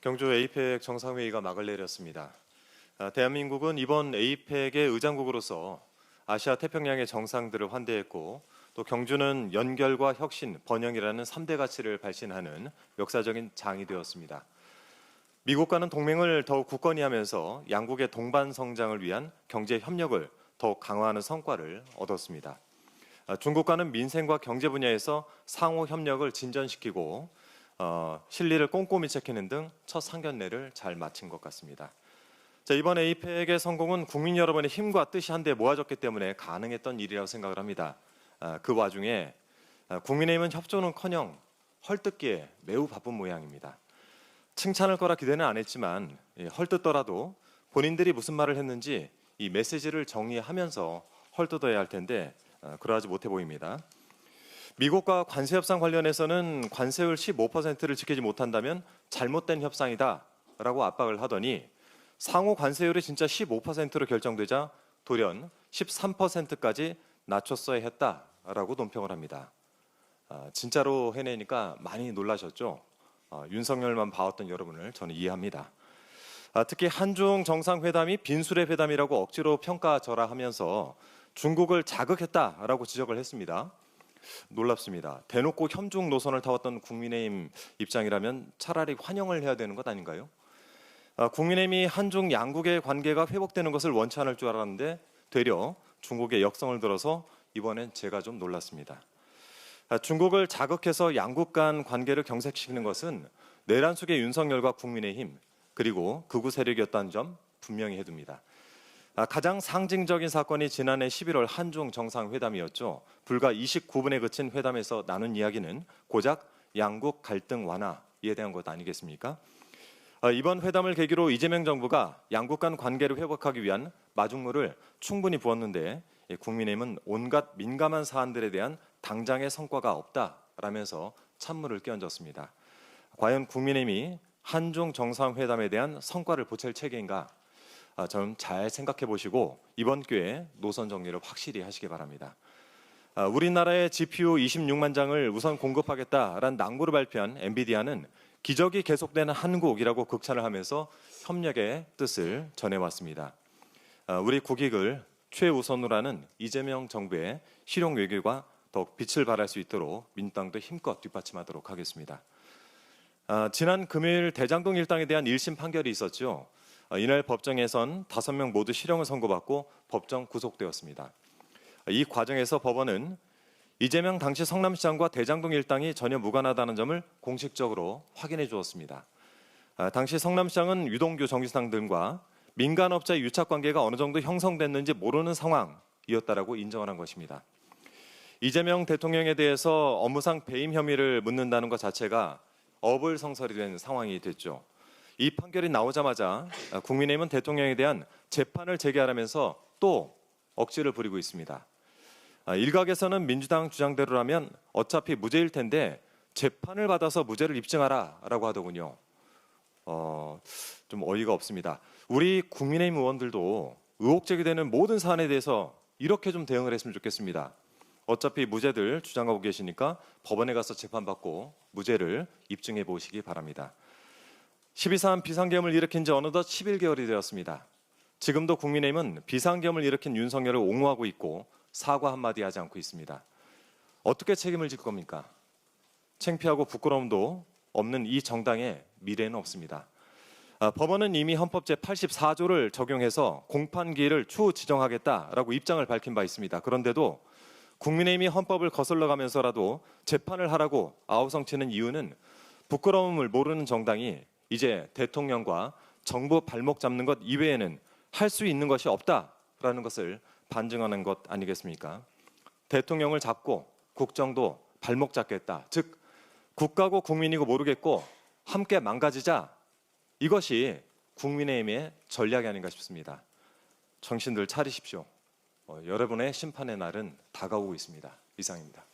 경주 에이펙 정상회의가 막을 내렸습니다. 대한민국은 이번 에이펙의 의장국으로서 아시아 태평양의 정상들을 환대했고 또 경주는 연결과 혁신, 번영이라는 3대 가치를 발신하는 역사적인 장이 되었습니다. 미국과는 동맹을 더욱 굳건히 하면서 양국의 동반 성장을 위한 경제 협력을 더욱 강화하는 성과를 얻었습니다. 중국과는 민생과 경제 분야에서 상호 협력을 진전시키고 실리를 꼼꼼히 지키는 등 첫 상견례를 잘 마친 것 같습니다. 이번 에이펙의 성공은 국민 여러분의 힘과 뜻이 한데 모아졌기 때문에 가능했던 일이라고 생각을 합니다. 그 와중에 국민의힘은 협조는커녕 헐뜯기에 매우 바쁜 모양입니다. 칭찬할 거라 기대는 안 했지만 헐뜯더라도 본인들이 무슨 말을 했는지 이 메시지를 정리하면서 헐뜯어야 할 텐데 그러하지 못해 보입니다. 미국과 관세 협상 관련해서는 관세율 15%를 지키지 못한다면 잘못된 협상이다라고 압박을 하더니 상호 관세율이 진짜 15%로 결정되자 돌연 13%까지 낮췄어야 했다라고 논평을 합니다. 진짜로 해내니까 많이 놀라셨죠? 윤석열만 봐왔던 여러분을 저는 이해합니다. 특히 한중 정상회담이 빈술의 회담이라고 억지로 평가절하하면서 중국을 자극했다라고 지적을 했습니다. 놀랍습니다. 대놓고 협중 노선을 타왔던 국민의힘 입장이라면 차라리 환영을 해야 되는 것 아닌가요? 국민의힘이 한중 양국의 관계가 회복되는 것을 원치 않을 줄 알았는데 되려 중국의 역성을 들어서 이번엔 제가 좀 놀랐습니다. 중국을 자극해서 양국 간 관계를 경색시키는 것은 내란 속의 윤석열과 국민의힘 그리고 극우 세력이었다는 점 분명히 해둡니다. 가장 상징적인 사건이 지난해 11월 한중 정상회담이었죠. 불과 29분에 그친 회담에서 나눈 이야기는 고작 양국 갈등 완화에 대한 것 아니겠습니까? 이번 회담을 계기로 이재명 정부가 양국 간 관계를 회복하기 위한 마중물을 충분히 부었는데 국민의힘은 온갖 민감한 사안들에 대한 당장의 성과가 없다라면서 찬물을 끼얹었습니다. 과연 국민의힘이 한중 정상회담에 대한 성과를 보탤 체계인가? 저는 잘 생각해 보시고 이번 기회에 노선 정리를 확실히 하시기 바랍니다. 우리나라의 GPU 26만 장을 우선 공급하겠다라는 낭보를 발표한 엔비디아는 기적이 계속되는 한국이라고 극찬을 하면서 협력의 뜻을 전해왔습니다. 우리 국익을 최우선으로 하는 이재명 정부의 실용 외교가 더욱 빛을 발할 수 있도록 민주당도 힘껏 뒷받침하도록 하겠습니다. 지난 금요일 대장동 일당에 대한 1심 판결이 있었죠. 이날 법정에선 5명 모두 실형을 선고받고 법정 구속되었습니다. 이 과정에서 법원은 이재명 당시 성남시장과 대장동 일당이 전혀 무관하다는 점을 공식적으로 확인해 주었습니다. 당시 성남시장은 유동규 정지상 등과 민간업자의 유착관계가 어느 정도 형성됐는지 모르는 상황이었다라고 인정을 한 것입니다. 이재명 대통령에 대해서 업무상 배임 혐의를 묻는다는 것 자체가 어불성설이 된 상황이 됐죠. 이 판결이 나오자마자 국민의힘은 대통령에 대한 재판을 재개하라면서 또 억지를 부리고 있습니다. 일각에서는 민주당 주장대로라면 어차피 무죄일 텐데 재판을 받아서 무죄를 입증하라라고 하더군요. 좀 어이가 없습니다. 우리 국민의힘 의원들도 의혹 제기되는 모든 사안에 대해서 이렇게 좀 대응을 했으면 좋겠습니다. 어차피 무죄들 주장하고 계시니까 법원에 가서 재판받고 무죄를 입증해 보시기 바랍니다. 12.3 비상계엄을 일으킨 지 어느덧 11개월이 되었습니다. 지금도 국민의힘은 비상계엄을 일으킨 윤석열을 옹호하고 있고 사과 한마디 하지 않고 있습니다. 어떻게 책임을 질 겁니까? 창피하고 부끄러움도 없는 이 정당의 미래는 없습니다. 법원은 이미 헌법 제84조를 적용해서 공판기일을 추후 지정하겠다라고 입장을 밝힌 바 있습니다. 그런데도 국민의힘이 헌법을 거슬러 가면서라도 재판을 하라고 아우성치는 이유는 부끄러움을 모르는 정당이 이제 대통령과 정부 발목 잡는 것 이외에는 할 수 있는 것이 없다라는 것을 반증하는 것 아니겠습니까? 대통령을 잡고 국정도 발목 잡겠다. 즉 국가고 국민이고 모르겠고 함께 망가지자. 이것이 국민의힘의 전략이 아닌가 싶습니다. 정신들 차리십시오. 여러분의 심판의 날은 다가오고 있습니다. 이상입니다.